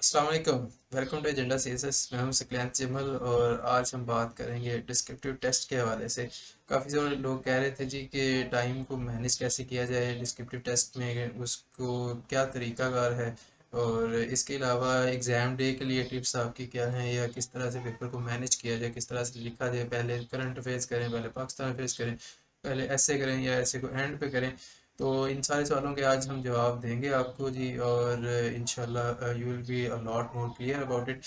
अस्सलाम वालेकुम। Welcome to agenda CSS. मैं हूं सकलैन जमल और आज हम बात करेंगे डिस्क्रिप्टिव टेस्ट के हवाले से। काफ़ी सारे लोग कह रहे थे जी कि टाइम को मैनेज कैसे किया जाए डिस्क्रिप्टिव टेस्ट में, उसको क्या तरीकाकार है और इसके अलावा एग्ज़ाम डे के लिए टिप्स आपकी क्या हैं, या किस तरह से पेपर को मैनेज किया जाए, किस तरह से लिखा जाए, पहले करंट अफेयर्स करें, पहले पाकिस्तान अफेयर्स करें, पहले ऐसे करें या ऐसे को एंड पे करें। तो इन सारे सवालों के आज हम जवाब देंगे आपको जी, और इंशाल्लाह you will be a lot more clear about it.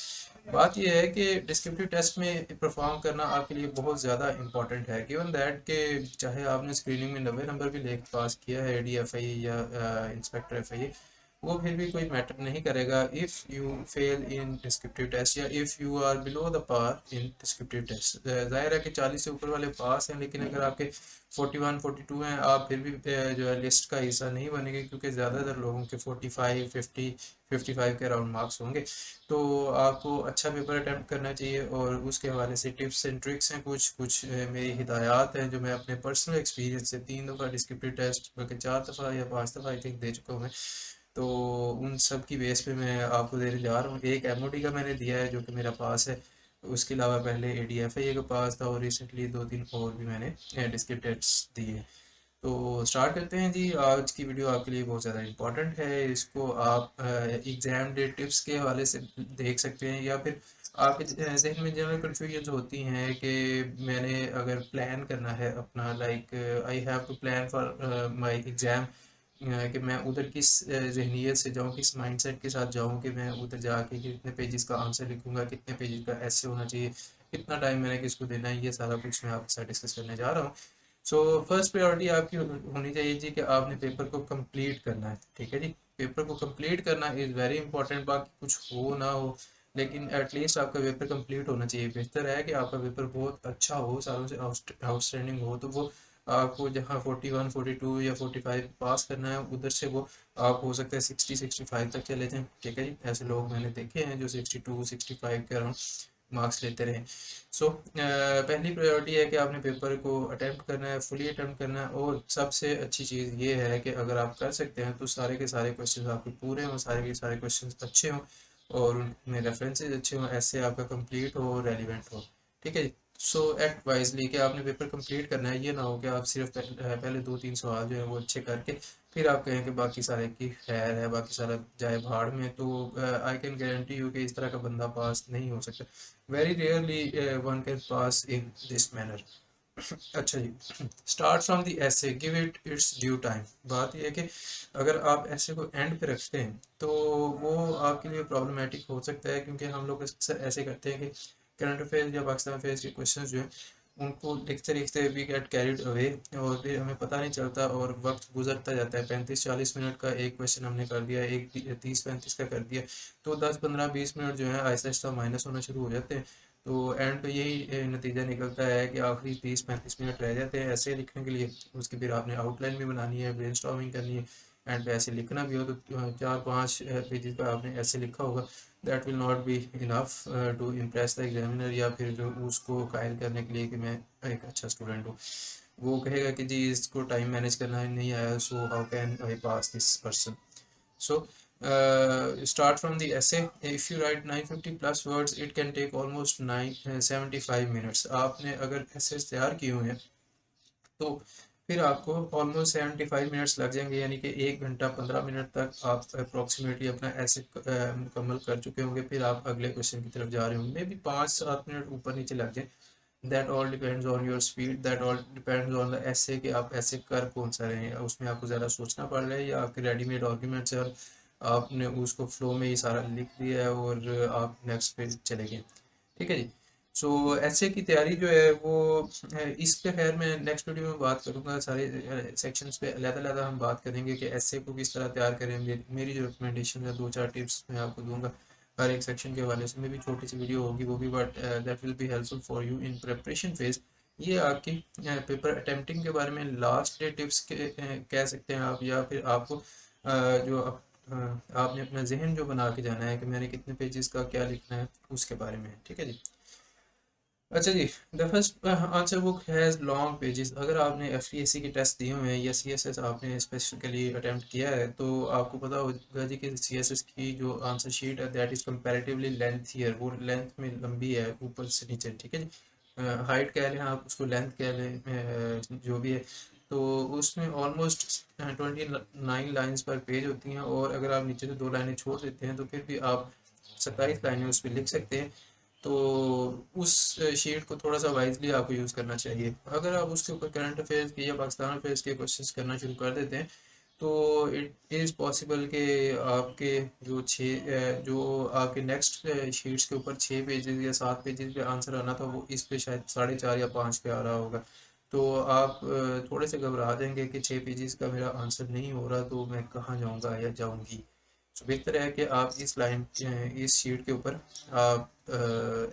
बात यह है कि डिस्क्रिप्टिव टेस्ट में परफॉर्म करना आपके लिए बहुत ज़्यादा इंपॉर्टेंट है, गिवन दैट कि चाहे आपने स्क्रीनिंग में 90 नंबर भी लेकर पास किया है ADFI या इंस्पेक्टर FI, वो फिर भी कोई मैटर नहीं करेगा if you fail in descriptive test या if you are below the par in descriptive test. जाहिर है कि 40 से ऊपर वाले पास हैं, लेकिन अगर आपके 41 42 हैं, आप फिर भी जो है लिस्ट का हिस्सा नहीं बनेंगे, क्योंकि ज़्यादातर लोगों के 45 50 55 के अराउंड मार्क्स होंगे। तो आपको अच्छा पेपर अटैम्प्ट करना चाहिए, और उसके हवाले से टिप्स एंड ट्रिक्स हैं, कुछ कुछ मेरी हिदायत हैं जो मैं अपने पर्सनल एक्सपीरियंस से 3 दफ़ा डिस्क्रिप्टिव टेस्ट बल्कि 4 दफ़ा या 5 दफ़ा आई थिंक दे चुका हूँ मैं। तो उन सब की बेस पे मैं आपको देने जा रहा हूँ। एक MOD का मैंने दिया है जो कि मेरा पास है, उसके अलावा पहले ADFA का पास था, और रिसेंटली 2 3 और भी मैंने डिस्क्रिप्टिव टेस्ट दिए। तो स्टार्ट करते हैं जी। आज की वीडियो आपके लिए बहुत ज़्यादा इंपॉर्टेंट है, इसको आप एग्ज़ाम डे टिप्स के हवाले से देख सकते हैं, या फिर आपके जहन में जनरल कन्फ्यूजन होती हैं कि मैंने अगर प्लान करना है अपना, like I have to plan for my exam, कि मैं उधर किस जहनीत से जाऊँ, किस माइंडसेट के साथ जाऊँ कि मैं उधर जाके कितने पेजेस का आंसर लिखूँगा, कितने पेजेस का ऐसे होना चाहिए, कितना टाइम मैंने किसको देना है, ये सारा कुछ मैं आपके साथ डिस्कस करने जा रहा हूँ। सो फर्स्ट प्रायोरिटी आपकी होनी चाहिए जी कि आपने पेपर को कंप्लीट करना है। ठीक है जी, पेपर को कंप्लीट करना इज़ वेरी इंपॉर्टेंट। बाकी कुछ हो ना हो, लेकिन एटलीस्ट आपका पेपर कंप्लीट होना चाहिए। बेहतर है कि आपका पेपर बहुत अच्छा हो, सारों से आउटस्टैंडिंग हो, तो वो आपको जहाँ 41 42 या 45 पास करना है, उधर से वो आप हो सकता है 60 65 तक चले जाएं। ठीक है जी, ऐसे लोग मैंने देखे हैं जो 62 65 के अराउंड मार्क्स लेते रहे। सो पहली प्रायोरिटी है कि आपने पेपर को अटेम्प्ट करना है, फुली अटेम्प्ट करना है, और सबसे अच्छी चीज़ ये है कि अगर आप कर सकते हैं तो सारे के सारे क्वेश्चन आपके पूरे हों, सारे के सारे क्वेश्चन अच्छे हों, और उनमें रेफरेंसेस अच्छे हों, ऐसे आपका कंप्लीट हो, रेलिवेंट हो। ठीक है जी। सो एक्ट वाइजली कि आपने पेपर कंप्लीट करना है, ये ना हो कि आप सिर्फ पहले 2 3 सवाल जो है वो अच्छे करके फिर आप कहें कि बाकी सारे की खैर है, बाकी सारा जाए भाड़ में। तो आई कैन गारंटी यू कि इस तरह का बंदा पास नहीं हो सकता। Very rarely one can pass in this manner. अच्छा जी, स्टार्ट फ्रॉम द ऐसे, give it it's due time. बात यह है कि अगर आप ऐसे को एंड पे रखते हैं तो वो आपके लिए प्रॉब्लमेटिक हो सकता है, क्योंकि हम लोग अक्सर ऐसे करते हैं कि करंट अफेयर्स या पाकिस्तान अफेयर्स के क्वेश्चंस जो हैं उनको लिखते लिखते वी गेट कैरिड अवे, और फिर हमें पता नहीं चलता और वक्त गुजरता जाता है। 35 40 मिनट का एक क्वेश्चन हमने कर दिया, एक 30 35 का कर दिया, तो 10 15 20 मिनट जो है आहिस्ता आहिस्ता माइनस होना शुरू हो जाते हैं। तो एंड पे यही नतीजा निकलता है कि आखिरी 30 35 मिनट रह जाते हैं ऐसे लिखने के लिए। उसके फिर आपने आउटलाइन भी बनानी है, ब्रेनस्टॉर्मिंग करनी है, एंड पे ऐसे लिखना भी हो तो 4 5 पेजेस का आपने ऐसे लिखा होगा। That will not be enough to impress the examiner, या फिर जो उसको कायल करने के लिए कि मैं एक अच्छा स्टूडेंट हूँ। वो कहेगा कि जी इसको टाइम मैनेज करना नहीं आया, so how can I pass this person. So start from the essay. If you write 950 plus words, it can take almost 75 minutes. आपने अगर essays तैयार किए हुए हैं तो फिर आपको ऑलमोस्ट 75 मिनट्स लग जाएंगे, यानी कि 1 घंटा 15 मिनट तक आप अप्रोक्सीमेटली अपना ऐसे मुकम्मल कर चुके होंगे। फिर आप अगले क्वेश्चन की तरफ जा रहे होंगे, मे बी 5 7 मिनट ऊपर नीचे लग जाए। That all depends on your speed, that all depends on the ऐसे कि आप ऐसे कर कौन सा रहे हैं, उसमें आपको ज़्यादा सोचना पड़ रहा है या आपके रेडीमेड आर्ग्यूमेंट्स है और आपने उसको फ्लो में ही सारा लिख दिया है और आप नेक्स्ट पेज चले गए। ठीक है जी। सो ऐसे की तैयारी जो है वो इस पे खैर मैं नेक्स्ट वीडियो में बात करूँगा, सारे सेक्शंस पे अलग-अलग हम बात करेंगे कि ऐसे को किस तरह तैयार करें। मेरी जो रिकमेंडेशन है 2 4 टिप्स मैं आपको दूंगा हर एक सेक्शन के हवाले से। में भी छोटी सी वीडियो होगी वो भी, but that will be helpful for you in preparation phase. ये आपकी पेपर अटेम्प्टिंग के बारे में लास्ट डे टिप्स के कह सकते हैं आप, या फिर आपको जो आपने अपना जहन जो बना के जाना है कि मैंने कितने पेजेस का क्या लिखना है, उसके बारे में। ठीक है जी। अच्छा जी, the first answer book has long pages. अगर आपने एफपीएससी के टेस्ट दिए हुए हैं या सीएसएस आपने स्पेसिफिकली अटेम्प्ट किया है तो आपको पता होगा जी कि सीएसएस की जो आंसर शीट है दैट इज़ कंपैरेटिवली लेंथियर, वो लेंथ में लंबी है ऊपर से नीचे, ठीक है जी। हाइट कह लें आप उसको, लेंथ कह लें, जो भी है। तो उसमें ऑलमोस्ट 29 लाइन्स पर पेज होती हैं, और अगर आप नीचे से 2 लाइनें छोड़ देते हैं तो फिर भी आप 27 लाइनें उस पर लिख सकते हैं। तो उस शीट को थोड़ा सा वाइजली आपको यूज़ करना चाहिए। अगर आप उसके ऊपर करंट अफेयर्स के या पाकिस्तान अफेयर्स के क्वेश्चंस करना शुरू कर देते हैं तो इट इज़ पॉसिबल कि आपके जो आपके नेक्स्ट शीट्स के ऊपर 6 पेजेस या 7 पेजेस पे आंसर आना था वो इस पे शायद 4.5 या 5 पे आ रहा होगा। तो आप थोड़े से घबरा जाएंगे कि 6 पेजेस का मेरा आंसर नहीं हो रहा तो मैं कहाँ जाऊँगा या जाऊँगी। तो बेहतर है कि आप इस शीट के ऊपर आप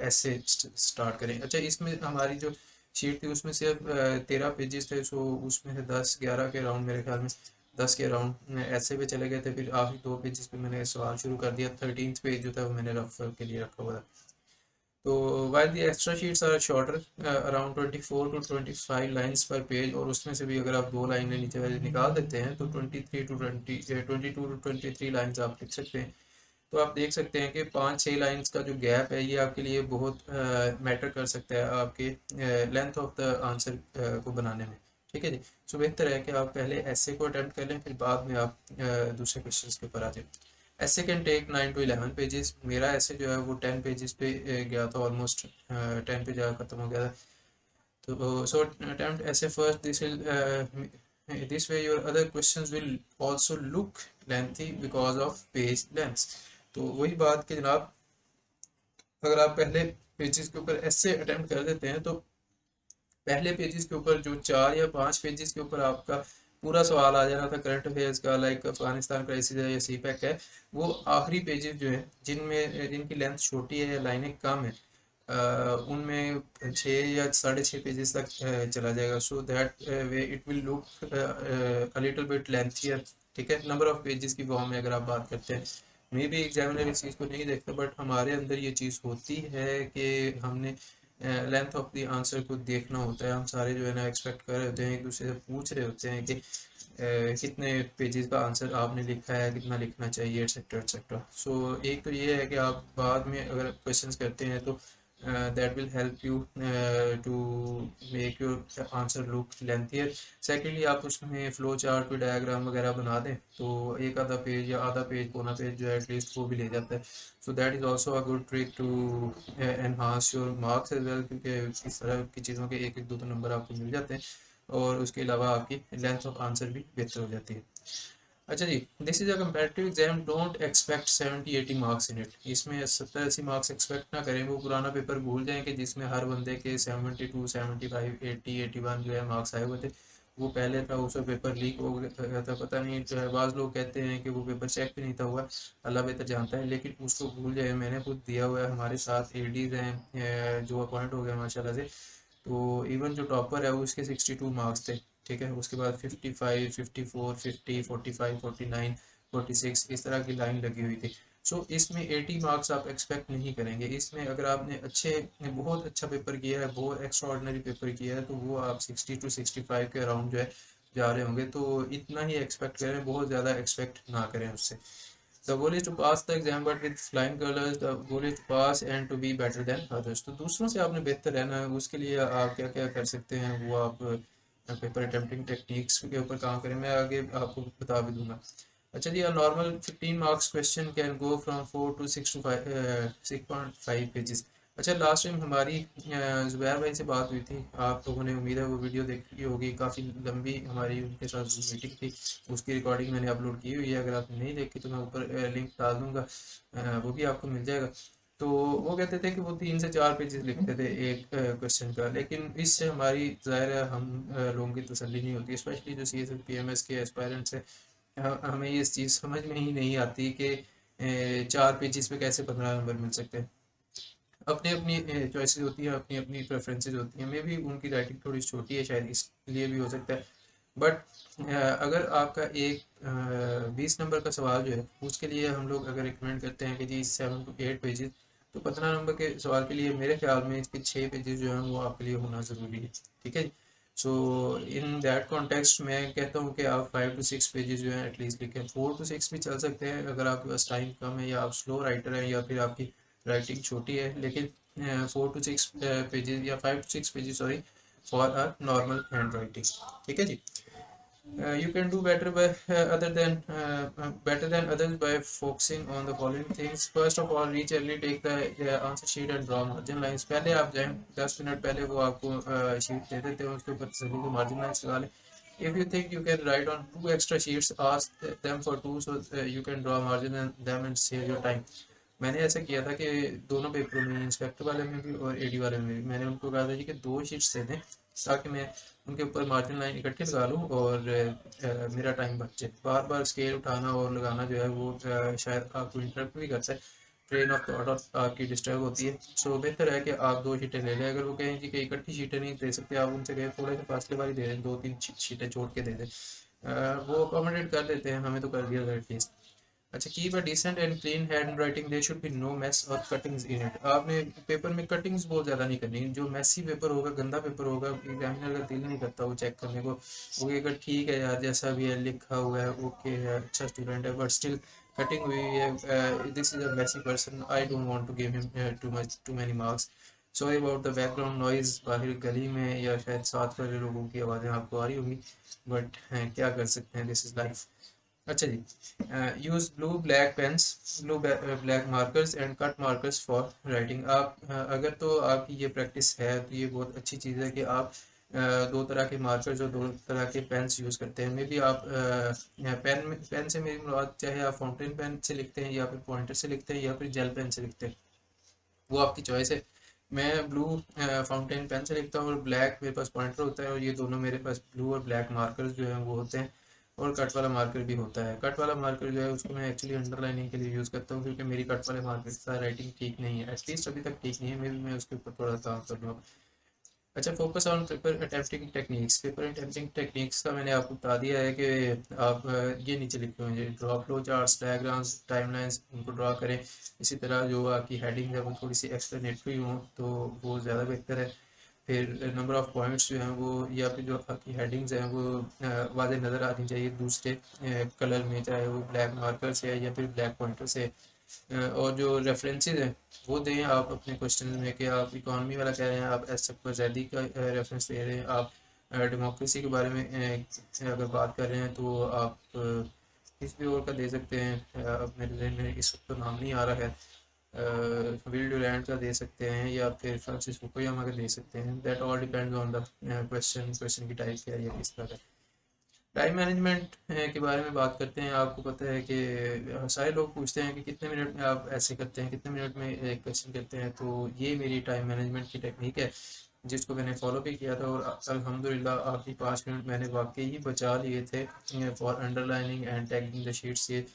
ऐसे स्टार्ट करें। अच्छा, इसमें हमारी जो शीट थी उसमें सिर्फ 13 पेजेस थे, सो उसमें से 10-11 के राउंड, मेरे ख्याल में 10 के राउंड ऐसे पे चले गए थे। फिर आखिरी 2 पेजेस पे मैंने सवाल शुरू कर दिया। 13th पेज जो था वो मैंने रफ के लिए रखा हुआ था। तो while the extra sheets are shorter, around 24 to 25 lines per page, और उसमें से भी अगर आप 2 लाइनें नीचे वाली निकाल देते हैं तो 22 to 23 लाइन्स आप लिख सकते हैं। तो आप देख सकते हैं कि 5-6 लाइन्स का जो गैप है ये आपके लिए बहुत मैटर कर सकता है आपके लेंथ ऑफ द आंसर को बनाने में, ठीक है जी। सो बेहतर है कि आप पहले ऐसे को अटेम्प्ट कर लें, फिर बाद में आप दूसरे क्वेश्चंस के ऊपर आ जाए। ऐसे कैन टेक 9 to 11 पेजेस। मेरा ऐसे जो है वो 10 पेजेस पे गया था, ऑलमोस्ट 10 पे जाकर ख़त्म हो गया था। तो सो अटेम्प्ट ऐसे first, this way your other questions will also look lengthy because of page length. तो वही बात कि जनाब, अगर आप पहले पेजेस के ऊपर ऐसे अटेम्प्ट कर देते हैं तो पहले पेजेस के ऊपर जो 4 या 5 पेजेस के ऊपर आपका पूरा सवाल आ जाना था करंट अफेयर्स का, लाइक अफगानिस्तान क्राइसिस है या सी पैक है, वो आखिरी पेजेस जो है जिनकी लेंथ छोटी है या लाइनें कम है उनमें 6 या 6.5 पेजेस तक चला जाएगा। So that way it will look a little bit lengthier, ठीक है। नंबर ऑफ पेजेस की फॉर्म में अगर आप बात करते हैं, मे बी एग्जामिनर इस चीज़ को नहीं देखता, बट हमारे अंदर ये चीज़ होती है कि हमने लेंथ ऑफ द आंसर को देखना होता है। हम सारे जो है ना एक्सपेक्ट कर रहे होते हैं, एक दूसरे से पूछ रहे होते हैं कि कितने पेजेस का आंसर आपने लिखा है, कितना लिखना चाहिए, एक्सेट्रा एक्सेट्रा। सो एक तो ये है कि आप बाद में अगर क्वेश्चंस करते हैं तो that will help you to make your answer look lengthier. Secondly, आप उसमें फ्लो चार्ट कोई डायग्राम वगैरह बना दें तो एक आधा पेज या आधा पेज पौना पेज जो है एटलीस्ट वो भी ले जाता है। So that is also a good trick to enhance your marks as well, क्योंकि इस तरह की चीज़ों के एक एक दो नंबर आपको मिल जाते हैं, और उसके अलावा आपकी लेंथ ऑफ आंसर भी बेहतर हो जाती है। अच्छा जी, this is a comparative exam, don't expect 70-80 marks in it. इसमें 70-80 मार्क्स एक्सपेक्ट ना करें। वो पुराना पेपर भूल जाएं कि जिसमें हर बंदे के 72, 75, 80, 81 जो है मार्क्स आए हुए थे। वो पहले था, उसका पेपर लीक हो गया था, पता नहीं, जो है बाज़ लोग कहते हैं कि वो पेपर चेक भी नहीं था हुआ, अल्लाह बेहतर जानता है, लेकिन उसको भूल जाए। मैंने खुद दिया हुआ है, हमारे साथ एडीज़ हैं जो अपॉइंट हो गए माशाल्लाह से। तो इवन जो टॉपर है वो उसके 62 मार्क्स थे, ठीक है। उसके बाद 55, 54, 50, 45, 49, 46 इस तरह की लाइन लगी हुई थी। सो इसमें 80 मार्क्स आप एक्सपेक्ट नहीं करेंगे। इसमें अगर आपने बहुत अच्छा पेपर किया है, बहुत एक्स्ट्रा ऑर्डिनरी पेपर किया है, तो वो आप 60 to 65 के अराउंड जो है जा रहे होंगे। तो इतना ही एक्सपेक्ट करें, बहुत ज़्यादा एक्सपेक्ट ना करें उससे। The goal is to pass the exam but with flying colors. The goal is to pass and to be better than others. तो दूसरों से आपने बेहतर रहना है, उसके लिए आप क्या क्या कर सकते हैं वो आप पेपर अटेम्प्टिंग टेक्निक्स के ऊपर काम करें, मैं आगे आपको बता भी दूंगा। अच्छा जी, normal 15 marks question can go from 4 to 6.5 pages. अच्छा, लास्ट टाइम हमारी ज़ुबैर भाई से बात हुई थी, आप लोगों ने उम्मीद है वो वीडियो देखी होगी, काफ़ी लंबी हमारी उनके साथ मीटिंग थी। उसकी रिकॉर्डिंग मैंने अपलोड की हुई है, अगर आपने नहीं देखी तो मैं ऊपर लिंक डाल दूंगा, वो भी आपको मिल जाएगा। तो वो कहते थे कि वो 3 से 4 पेजेस लिखते थे एक क्वेश्चन का, लेकिन इससे हमारी ज़ाहिर है हम लोगों की तसल्ली नहीं होती, स्पेशली जो CSS PMS के एस्पायरेंट्स हैं। हमें ये चीज़ समझ में ही नहीं आती कि 4 पेजेस पे कैसे 15 नंबर मिल सकते हैं। अपनी अपनी चॉइसेस होती हैं, अपनी अपनी प्रेफरेंसेस होती हैं, मे भी उनकी राइटिंग थोड़ी छोटी है, शायद इसलिए भी हो सकता है। बट अगर आपका एक 20 नंबर का सवाल जो है उसके लिए हम लोग अगर रिकमेंड करते हैं कि जी 7 to 8 पेजेस, तो 15 नंबर के सवाल के लिए मेरे ख्याल में इसके 6 पेजेस जो हैं वो आपके लिए होना ज़रूरी है। ठीक है जी। सो इन दैट कॉन्टेक्स्ट मैं कहता हूँ कि आप 5 to 6 पेजेस जो हैं एटलीस्ट लिखें। 4 to 6 भी चल सकते हैं अगर आपके पास टाइम कम है या आप स्लो राइटर हैं या फिर आपकी राइटिंग छोटी है, लेकिन 4 to 6 पेजेस या 5 to 6 pages sorry for a normal hand writing. ठीक है जी। You can do better by better than others by focusing on the following things. First of all, reach early, take the answer sheet and draw margin lines. पहले आप जाएं 10 minute पहले वो आपको sheet दे देते हैं, उसके ऊपर तसल्ली के मार्जिन लाइंस लगा लें. If you think you can write on 2 extra sheets, ask them for two so you can draw margin and them and save your time. मैंने ऐसा किया था कि दोनों पेपरों में, इंस्पेक्टर वाले में भी और एडी वाले में भी, मैंने उनको कहा था जी कि 2 शीट्स दे दें ताकि मैं उनके ऊपर मार्जिन लाइन इकट्ठी लगा लूँ और मेरा टाइम बच जाए. बार बार स्केल उठाना और लगाना जो है वो शायद आपको इंटरप्ट भी करता है, ट्रेन ऑफ थॉट और आपकी डिस्टर्ब होती है. सो बेहतर है कि आप 2 शीटें ले लें. अगर वो कहें जी कि इकट्ठी शीटें नहीं दे सकते, आप उनसे कहें थोड़े से फासले वाली दे दें, 2-3 शीटें छोड़ के दे दें. वो अकोमोडेट कर लेते हैं, हमें तो कर दिया था एटलीस्ट. अच्छा, keep a decent and clean handwriting, there should be no mess और कटिंग्स इन इट. आपने पेपर में कटिंग्स बहुत ज़्यादा नहीं करनी. जो मैसी पेपर होगा, गंदा पेपर होगा, एग्जामिनर का दिल नहीं करता वो चेक करने को. वो अगर ठीक है यार, जैसा भी है लिखा हुआ है ओके है, अच्छा स्टूडेंट है, बट स्टिल कटिंग हुई है, this is a messy person, I don't want to give him too many marks. Sorry about the background noise, बाहर गली में या शायद साथ वाले लोगों की आवाज़ें आपको आ रही होंगी, बट क्या कर सकते हैं, दिस इज़ लाइफ. अच्छा जी. Use blue black pens, blue black markers and cut markers for writing. आप अगर तो आपकी ये प्रैक्टिस है तो ये बहुत अच्छी चीज़ है कि आप 2 तरह के मार्कर्स और 2 तरह के पेन्स यूज़ करते हैं. मे बी आप पेन से मेरी मुराद चाहे आप फाउंटेन पेन से लिखते हैं या फिर पॉइंटर से लिखते हैं या फिर जेल पेन से लिखते हैं, वो आपकी चॉइस है. मैं ब्लू फाउंटेन पेन से लिखता हूँ और ब्लैक मेरे पास पॉइंटर होता है, और ये दोनों मेरे पास ब्लू और ब्लैक मार्कर्स जो हैं वो होते हैं. और कट वाला मार्कर भी होता है. कट वाला मार्कर जो है उसको मैं एक्चुअली अंडरलाइनिंग के लिए यूज़ करता हूँ, क्योंकि मेरी कट वाले मार्कर के साथ राइटिंग ठीक नहीं है, एटलीस्ट अभी तक ठीक नहीं है. मे भी मैं उसके ऊपर थोड़ा काम कर लूँ. अच्छा, focus on paper attempting techniques. Paper attempting techniques का मैंने आपको बता दिया है कि आप ये नीचे लिखे हुए हैं, draw flow charts, diagrams, timelines, उनको ड्रॉ करें. इसी तरह जो आपकी हेडिंग है वो थोड़ी सी एक्सप्लेनेटरी हो तो वो ज़्यादा बेहतर है. फिर नंबर ऑफ़ पॉइंट्स जो हैं वो, या फिर जो आपकी हेडिंग्स हैं वो वाज़ेह नज़र आनी चाहिए दूसरे कलर में, चाहे वो ब्लैक मार्कर से है या फिर ब्लैक पॉइंटर से. और जो रेफरेंसेस हैं वो दें आप अपने क्वेश्चन में, कि आप इकॉनमी वाला कह रहे हैं, आप एस अकबर जैदी का रेफरेंस दे रहे हैं, आप डेमोक्रेसी के बारे में अगर बात कर रहे हैं तो आप किसी भी और का दे सकते हैं. अब मेरे जहन में इस वक्त तो नाम नहीं आ रहा है. विल ड्यूरैंड का दे सकते हैं या फिर फ्रांसिस फुकुयामा का दे सकते हैं. That all depends on the question की टाइप क्या है या किस तरह का. टाइम मैनेजमेंट के बारे में बात करते हैं. आपको पता है कि सारे लोग पूछते हैं कि कितने मिनट में आप ऐसे करते हैं, कितने मिनट में एक क्वेश्चन करते हैं. तो ये मेरी टाइम मैनेजमेंट की टेक्निक है जिसको मैंने फॉलो भी किया था, और अल्हम्दुलिल्लाह आखिरी 5 मिनट मैंने वाकई ही बचा लिए थे for underlining and tagging the sheets. ये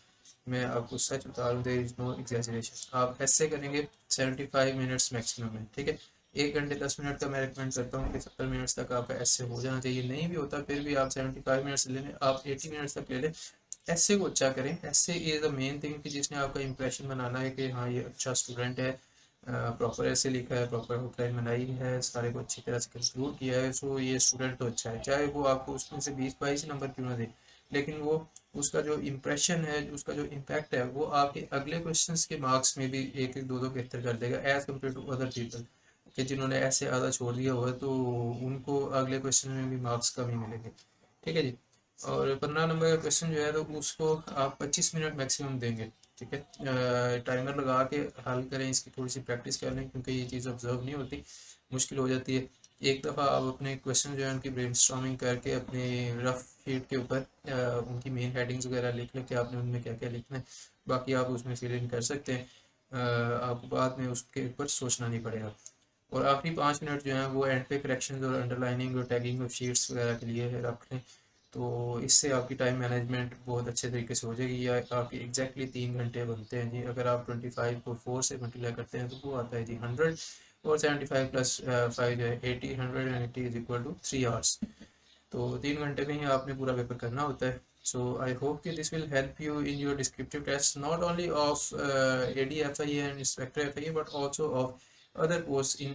मैं आपको सच बता दूँ, देयर इज़ नो एग्जैजरेशन. आप ऐसे करेंगे 75 मिनट्स मैक्सिमम है. ठीक है. 1 घंटे 10 मिनट का मैं रिकमेंड करता हूँ कि 70 मिनट्स तक आपका ऐसे हो जाना चाहिए. नहीं भी होता फिर भी आप 75 मिनट्स ले लें, आप 80 मिनट्स तक ले लें. ऐसे को अच्छा करें. ऐसे इज़ द मेन थिंग कि जिसने आपका इंप्रेशन बनाना है कि हाँ ये अच्छा स्टूडेंट है, प्रॉपर ऐसे लिखा है, प्रॉपर आउटलाइन बनाई है, सारे को अच्छी तरह से कंक्लूड किया है. सो ये स्टूडेंट तो अच्छा है, चाहे वो आपको उसमें से 20-22 नंबर क्यों ना दे, लेकिन वो उसका जो इम्प्रेशन है, उसका जो इम्पैक्ट है, वो आपके अगले क्वेश्चंस के मार्क्स में भी 1-1 2-2 बेहतर कर देगा as compare to other people, कि जिन्होंने ऐसे आधा छोड़ दिया हुआ है तो उनको अगले क्वेश्चन में भी मार्क्स कम ही मिलेंगे. ठीक है जी. और 15 नंबर का क्वेश्चन जो है तो उसको आप 25 मिनट मैक्सिमम देंगे. ठीक है. टाइमर लगा के हल करें, इसकी थोड़ी सी प्रैक्टिस कर लें, क्योंकि ये चीज़ ऑब्जर्व नहीं होती, मुश्किल हो जाती है. एक दफ़ा आप अपने क्वेश्चन जो है उनकी ब्रेनस्टॉर्मिंग करके अपने रफ शीट के ऊपर उनकी मेन हेडिंग्स वगैरह लिख लें कि आपने उनमें क्या क्या लिखना है. बाकी आप उसमें फिल इन कर सकते हैं. आपको बाद में उसके ऊपर सोचना नहीं पड़ेगा. और आखिरी 5 मिनट जो हैं वो एंड पे करेक्शंस और अंडरलाइनिंग और टैगिंग ऑफ शीट्स वगैरह के लिए रख लें. तो इससे आपकी टाइम मैनेजमेंट बहुत अच्छे तरीके से हो जाएगी. या आपकी एग्जैक्टली 3 घंटे बनते हैं जी. अगर आप 25 को 4 से मल्टीप्लाई करते हैं तो वो आता है जी 100, और 75 प्लस 5 जो है 80. 180 इज इक्वल टू 3 आवर्स. तो 3 घंटे में ही आपने पूरा पेपर करना होता है. So I hope that this will help you in your descriptive tests, not only of ADFIA and Inspector FIA, but also of other posts in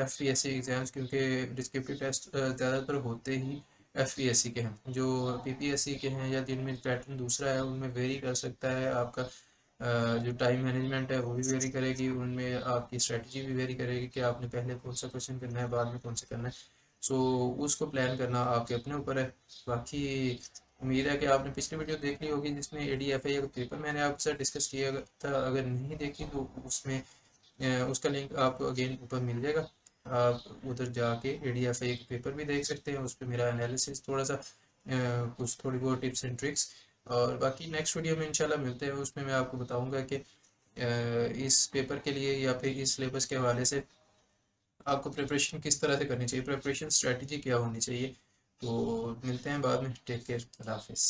FPSC exams, क्योंकि descriptive test ज़्यादातर होते ही FPSC के हैं। जो PPSC के हैं या जिनमें पैटर्न दूसरा है उनमें वेरी कर सकता है आपका जो टाइम मैनेजमेंट है वो भी वेरी करेगी, उनमें आपकी स्ट्रेटजी भी वेरी करेगी कि आपने पहले कौन सा क्वेश्चन करना है, बाद में कौन सा करना है। सो उसको प्लान करना आपके अपने ऊपर है। बाकी उम्मीद है कि आपने पिछली वीडियो देख ली होगी जिसमें ADFIA का पेपर मैंने आपके साथ डिस्कस किया था। अगर नहीं देखी तो उसमें उसका लिंक आपको अगेन ऊपर मिल जाएगा, आप उधर जाके ADFIA के पेपर भी देख सकते हैं। उस पर मेरा एनालिसिस थोड़ा सा कुछ थोड़ी बहुत टिप्स एंड ट्रिक्स, और बाकी नेक्स्ट वीडियो में इंशाल्लाह मिलते हैं। उसमें मैं आपको बताऊंगा कि इस पेपर के लिए या फिर इस सिलेबस के हवाले से आपको प्रिपरेशन किस तरह से करनी चाहिए, प्रिपरेशन स्ट्रेटजी क्या होनी चाहिए। तो मिलते हैं बाद में। टेक केयर, अल्लाह हाफिज़।